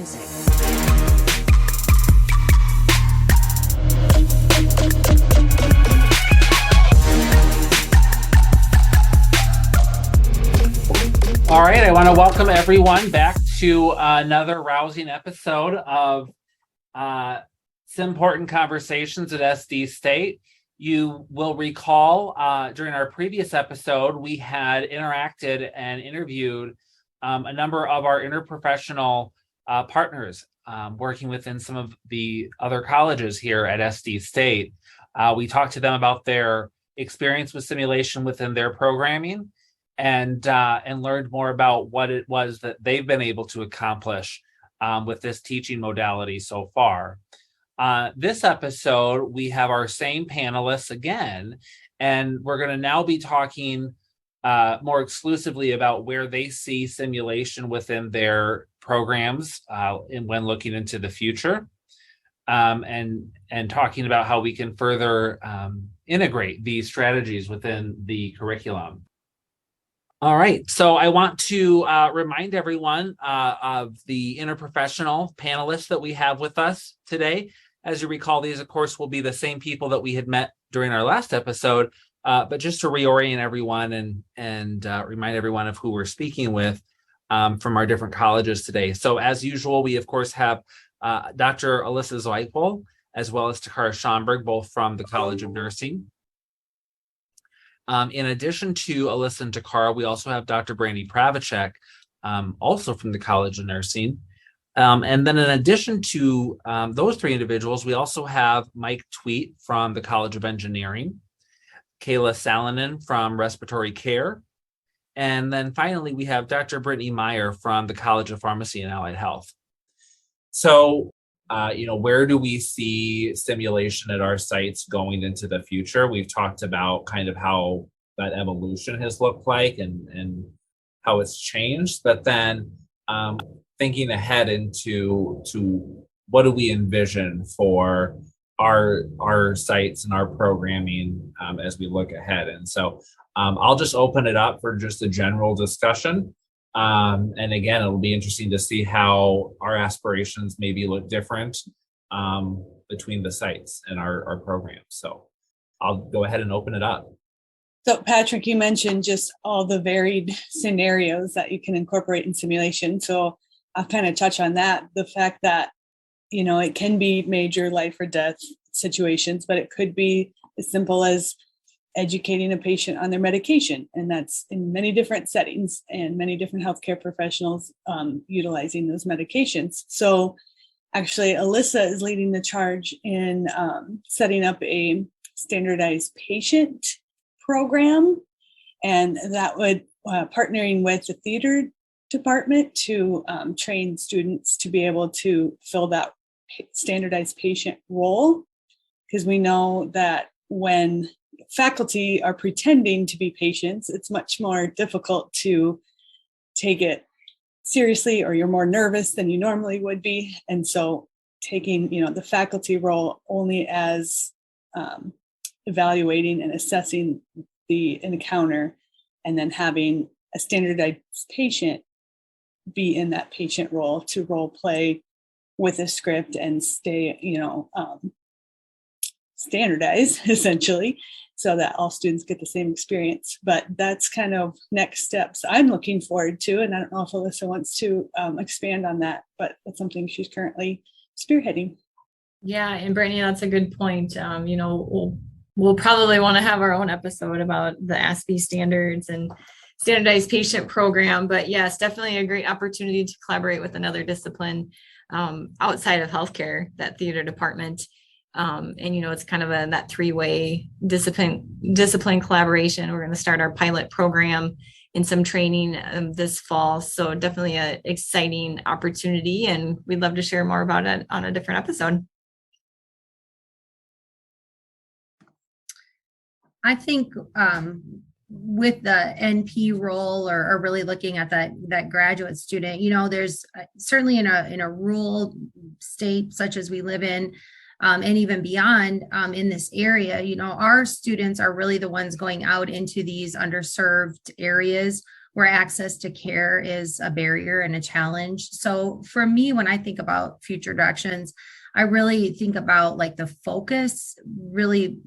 music. All right, I want to welcome everyone back to another rousing episode of Sim-portant Conversations at SDState. You will recall during our previous episode, we had interacted and interviewed a number of our interprofessional partners working within some of the other colleges here at SDState. We talked to them about their experience with simulation within their programming and learned more about what it was that they've been able to accomplish with this teaching modality so far. This episode, we have our same panelists again, and we're going to now be talking more exclusively about where they see simulation within their programs when looking into the future, and talking about how we can further integrate these strategies within the curriculum. All right, so I want to remind everyone of the interprofessional panelists that we have with us today. As you recall, these, of course, will be the same people that we had met during our last episode, but just to reorient everyone and remind everyone of who we're speaking with from our different colleges today. So as usual, we, of course, have Dr. Alyssa Zweifel, as well as Takara Schomberg, both from the College of Nursing. In addition to Alyssa and Takara, we also have Dr. Brandi Pravecek, also from the College of Nursing. And then in addition to those three individuals, we also have Mike Twedt from the College of Engineering, Kayla Salonen from Respiratory Care, and then finally we have Dr. Brittney Meyer from the College of Pharmacy and Allied Health. So, where do we see simulation at our sites going into the future? We've talked about kind of how that evolution has looked like and how it's changed, but then thinking ahead into what do we envision for our sites and our programming as we look ahead. And so I'll just open it up for just a general discussion. And again, it'll be interesting to see how our aspirations maybe look different between the sites and our programs. So I'll go ahead and open it up. So Patrick, you mentioned just all the varied scenarios that you can incorporate in simulation. So I'll kind of touch on that. The fact that, it can be major life or death situations, but it could be as simple as educating a patient on their medication. And that's in many different settings and many different healthcare professionals utilizing those medications. So actually, Alyssa is leading the charge in setting up a standardized patient program. And that would partnering with the theater department to train students to be able to fill that standardized patient role. Because we know that when faculty are pretending to be patients, it's much more difficult to take it seriously, or you're more nervous than you normally would be. And so taking, the faculty role only as evaluating and assessing the encounter, and then having a standardized patient be in that patient role to role play with a script and stay, standardized essentially, so that all students get the same experience. But that's kind of next steps I'm looking forward to. And I don't know if Alyssa wants to expand on that, but that's something she's currently spearheading. Yeah, and Brittney, that's a good point. We'll probably want to have our own episode about the ASPE standards and standardized patient program. But yes, definitely a great opportunity to collaborate with another discipline outside of healthcare, that theater department. And it's kind of that three-way discipline collaboration. We're going to start our pilot program and some training this fall. So definitely an exciting opportunity, and we'd love to share more about it on a different episode. I think with the NP role, or really looking at that graduate student, there's certainly in a rural state such as we live in, and even beyond in this area, our students are really the ones going out into these underserved areas where access to care is a barrier and a challenge. So for me, when I think about future directions, I really think about like the focus really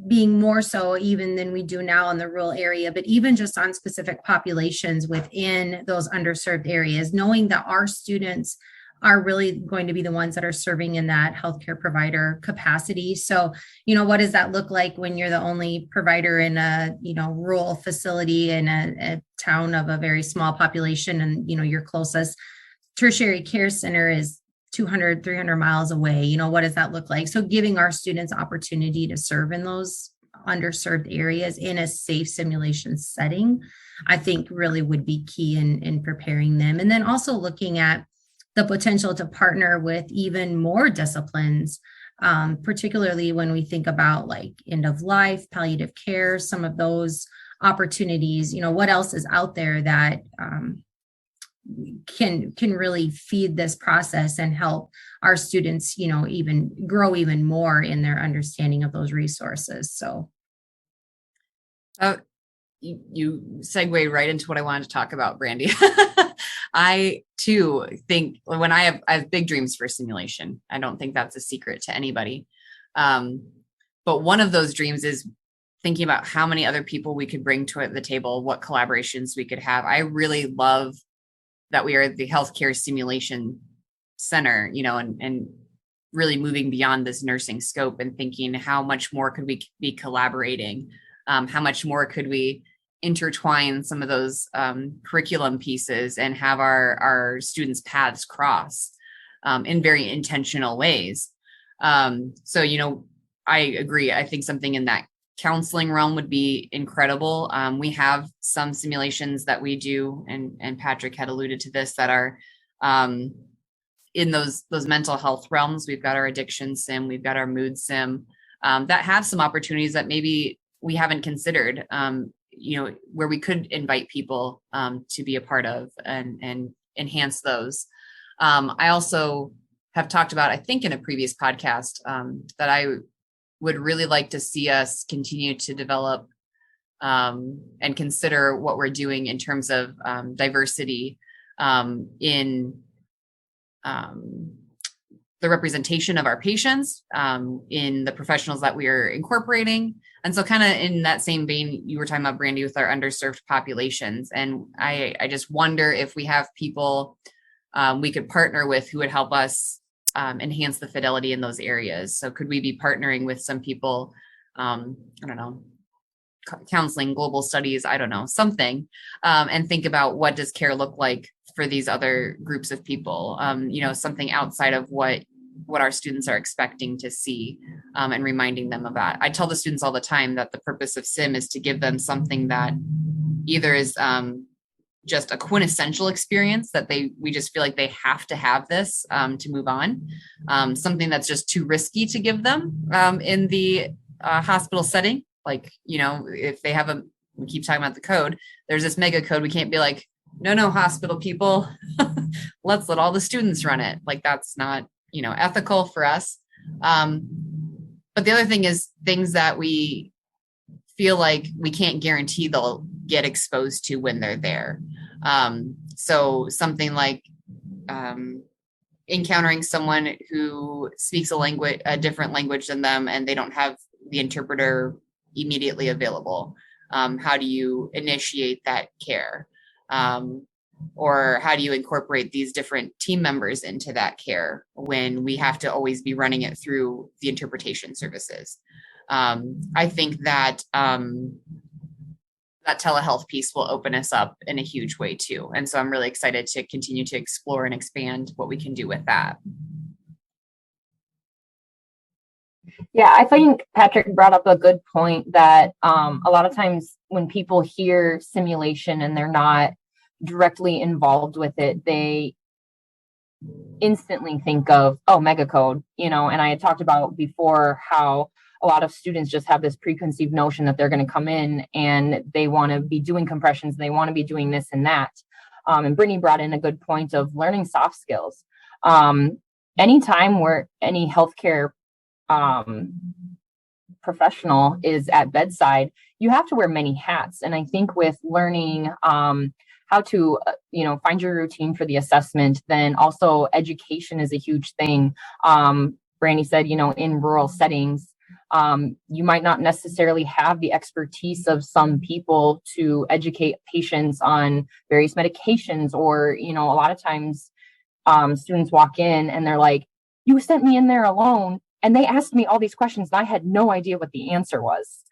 being more so even than we do now in the rural area, but even just on specific populations within those underserved areas, knowing that our students are really going to be the ones that are serving in that healthcare provider capacity. So, what does that look like when you're the only provider in a, rural facility in a town of a very small population, and, your closest tertiary care center is 200, 300 miles away? What does that look like? So giving our students opportunity to serve in those underserved areas in a safe simulation setting, I think really would be key in preparing them. And then also looking at the potential to partner with even more disciplines, particularly when we think about like end of life, palliative care, some of those opportunities. What else is out there that can really feed this process and help our students, even grow even more in their understanding of those resources. So you segue right into what I wanted to talk about, Brandi. I too think when I have big dreams for simulation. I don't think that's a secret to anybody. But one of those dreams is thinking about how many other people we could bring to the table, what collaborations we could have. I really love that we are the Healthcare Simulation Center, and really moving beyond this nursing scope and thinking how much more could we be collaborating? How much more could we intertwine some of those curriculum pieces and have our students' paths cross in very intentional ways? So, I agree. I think something in that counseling realm would be incredible. We have some simulations that we do, and Patrick had alluded to this, that are in those mental health realms. We've got our addiction sim, we've got our mood sim that have some opportunities that maybe we haven't considered, where we could invite people to be a part of and enhance those. I also have talked about, I think in a previous podcast, that I would really like to see us continue to develop and consider what we're doing in terms of diversity in the representation of our patients, in the professionals that we are incorporating. And so kind of in that same vein, you were talking about, Brandi, with our underserved populations. And I just wonder if we have people we could partner with who would help us enhance the fidelity in those areas. So could we be partnering with some people, I don't know, counseling, global studies, I don't know, something, and think about what does care look like for these other groups of people, something outside of what our students are expecting to see, and reminding them of that. I tell the students all the time that the purpose of SIM is to give them something that either is just a quintessential experience that we just feel like they have to have this to move on. Something that's just too risky to give them in the hospital setting. Like, if they have we keep talking about the code, there's this mega code. We can't be like, no, hospital people, let's let all the students run it. Like, that's not, ethical for us. But the other thing is things that we feel like we can't guarantee they'll get exposed to when they're there. So something like encountering someone who speaks a different language than them, and they don't have the interpreter immediately available. How do you initiate that care? Or how do you incorporate these different team members into that care when we have to always be running it through the interpretation services? I think that that telehealth piece will open us up in a huge way too. And so I'm really excited to continue to explore and expand what we can do with that. Yeah, I think Patrick brought up a good point that a lot of times when people hear simulation and they're not directly involved with it, they instantly think of, mega code, and I had talked about before how a lot of students just have this preconceived notion that they're going to come in and they want to be doing compressions, they want to be doing this and that. And Brittney brought in a good point of learning soft skills. Anytime where any healthcare professional is at bedside, you have to wear many hats. And I think with learning how to, find your routine for the assessment, then also education is a huge thing. Brandi said, in rural settings, you might not necessarily have the expertise of some people to educate patients on various medications, or, a lot of times students walk in and they're like, you sent me in there alone and they asked me all these questions and I had no idea what the answer was.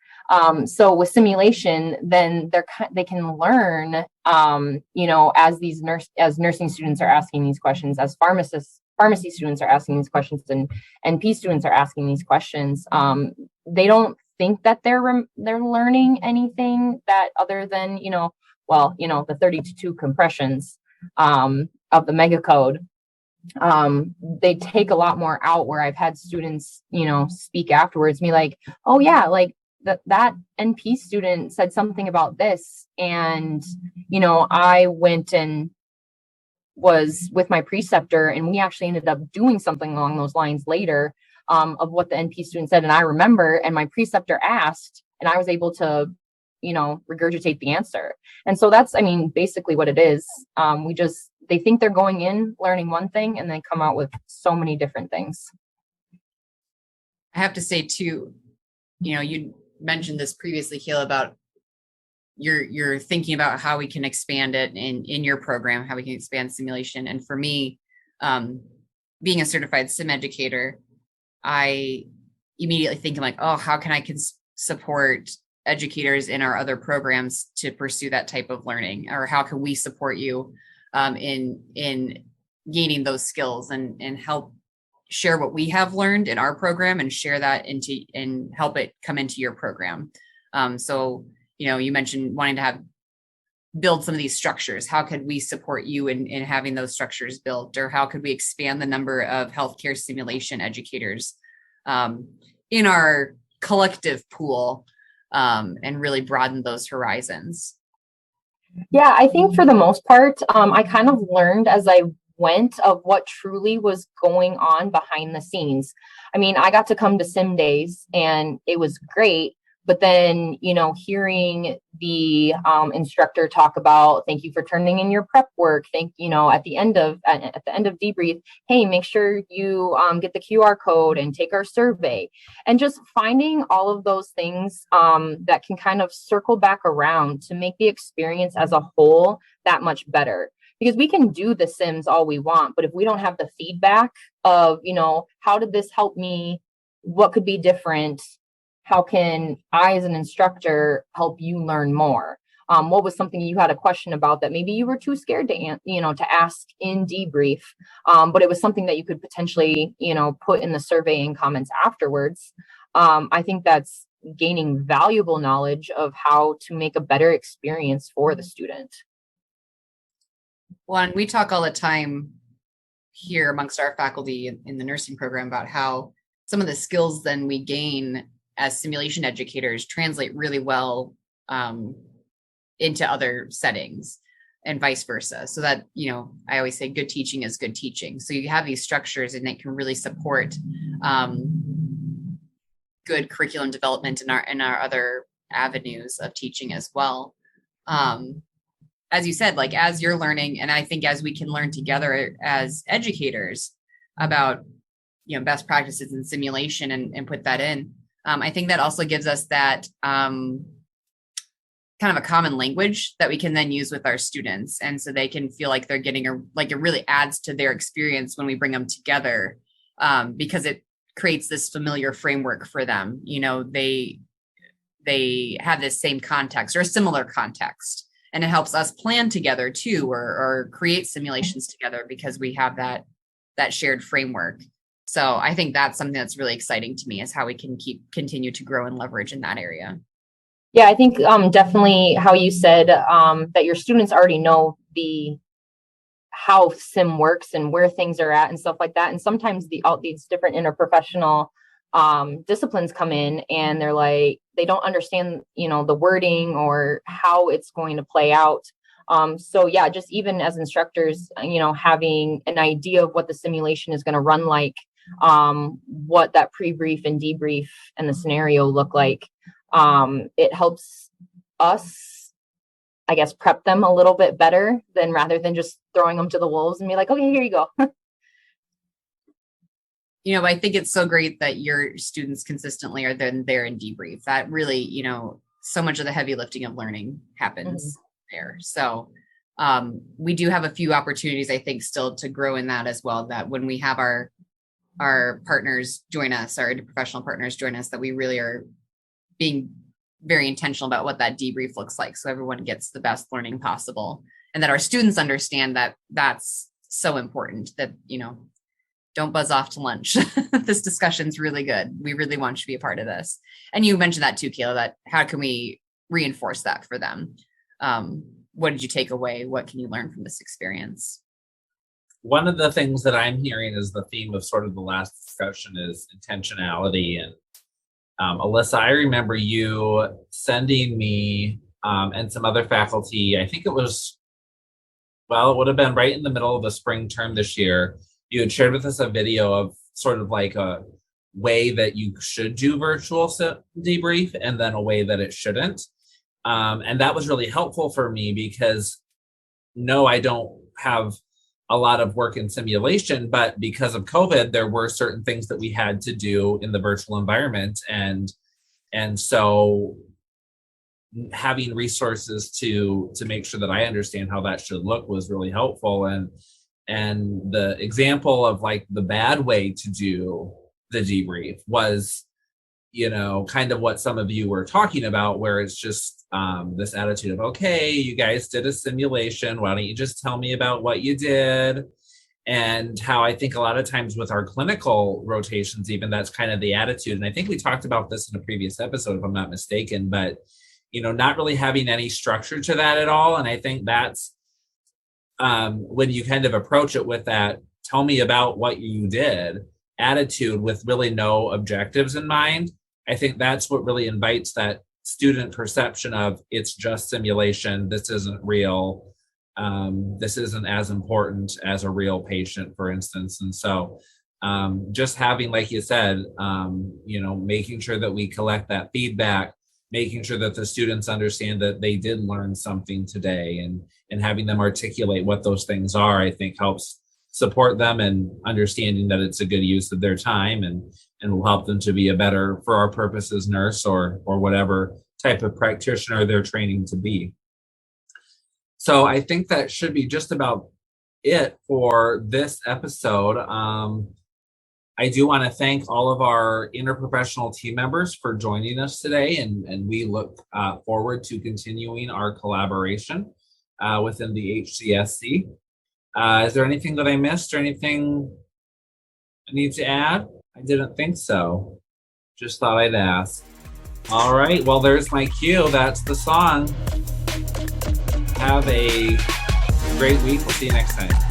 So with simulation, then they can learn, as nursing students are asking these questions, as pharmacy students are asking these questions, and NP students are asking these questions. They don't think that they're learning anything that other than, the 32 compressions of the mega code. They take a lot more out, where I've had students, speak afterwards, me like, oh yeah, like that NP student said something about this. And, I went and was with my preceptor and we actually ended up doing something along those lines later, of what the NP student said. And I remember, and my preceptor asked, and I was able to, regurgitate the answer. And so that's, basically what it is. They think they're going in learning one thing and they come out with so many different things. I have to say too, you mentioned this previously, Kayla, about you're thinking about how we can expand it in your program, how we can expand simulation. And for me, being a certified sim educator, I immediately think I'm like, oh, how can I support educators in our other programs to pursue that type of learning, or how can we support you in gaining those skills and help share what we have learned in our program and share that and help it come into your program. So, you mentioned wanting to build some of these structures. How could we support you in having those structures built, or how could we expand the number of healthcare simulation educators in our collective pool, and really broaden those horizons? Yeah, I think for the most part, I kind of learned as I went of what truly was going on behind the scenes. I got to come to sim days and it was great. But then, hearing the instructor talk about, thank you for turning in your prep work. At the end of debrief, hey, make sure you get the QR code and take our survey, and just finding all of those things that can kind of circle back around to make the experience as a whole that much better. Because we can do the sims all we want, but if we don't have the feedback of, how did this help me? What could be different? How can I, as an instructor, help you learn more? What was something you had a question about that maybe you were too scared to ask in debrief, but it was something that you could potentially, put in the survey and comments afterwards. I think that's gaining valuable knowledge of how to make a better experience for the student. Well, and we talk all the time here amongst our faculty in the nursing program about how some of the skills then we gain as simulation educators translate really well into other settings, and vice versa. So that, I always say good teaching is good teaching. So you have these structures and it can really support good curriculum development in our other avenues of teaching as well. As you said, like as you're learning, and I think as we can learn together as educators about, best practices in simulation and put that in, I think that also gives us that kind of a common language that we can then use with our students. And so they can feel like they're getting it really adds to their experience when we bring them together, because it creates this familiar framework for them. They have this same context or a similar context, and it helps us plan together too, or create simulations together because we have that shared framework. So I think that's something that's really exciting to me, is how we can continue to grow and leverage in that area. Yeah, I think definitely how you said that your students already know how sim works and where things are at and stuff like that. And sometimes all these different interprofessional disciplines come in and they're like, they don't understand, the wording or how it's going to play out. So yeah, just even as instructors, having an idea of what the simulation is going to run like what that pre-brief and debrief and the scenario look like. It helps us, I guess, prep them a little bit better than rather than just throwing them to the wolves and be like, okay, here you go. I think it's so great that your students consistently are then there in debrief. That really, so much of the heavy lifting of learning happens there. So we do have a few opportunities, I think, still to grow in that as well, that when we have our partners join us, our interprofessional partners join us, that we really are being very intentional about what that debrief looks like. So everyone gets the best learning possible, and that our students understand that that's so important, that, don't buzz off to lunch. This discussion's really good. We really want you to be a part of this. And you mentioned that too, Kayla, that how can we reinforce that for them? What did you take away? What can you learn from this experience? One of the things that I'm hearing is the theme of sort of the last discussion is intentionality. And Alyssa, I remember you sending me and some other faculty, I think it would have been right in the middle of the spring term this year. You had shared with us a video of sort of like a way that you should do virtual debrief and then a way that it shouldn't. And that was really helpful for me because no, I don't have a lot of work in simulation, but because of COVID, there were certain things that we had to do in the virtual environment. And so having resources to make sure that I understand how that should look was really helpful. And the example of like the bad way to do the debrief was, kind of what some of you were talking about, where it's just this attitude of, okay, you guys did a simulation. Why don't you just tell me about what you did? And how I think a lot of times with our clinical rotations, even that's kind of the attitude. And I think we talked about this in a previous episode, if I'm not mistaken, but, not really having any structure to that at all. And I think that's when you kind of approach it with that, tell me about what you did attitude with really no objectives in mind. I think that's what really invites that student perception of it's just simulation. This isn't real. This isn't as important as a real patient, for instance. And so just having, like you said, making sure that we collect that feedback, making sure that the students understand that they did learn something today, and having them articulate what those things are, I think helps support them and understanding that it's a good use of their time and will help them to be a better, for our purposes, nurse or whatever type of practitioner they're training to be. So I think that should be just about it for this episode. I do want to thank all of our interprofessional team members for joining us today, and we look forward to continuing our collaboration within the HCSC. Is there anything that I missed or anything I need to add? I didn't think so. Just thought I'd ask. All right, well, there's my cue. That's the song. Have a great week. We'll see you next time.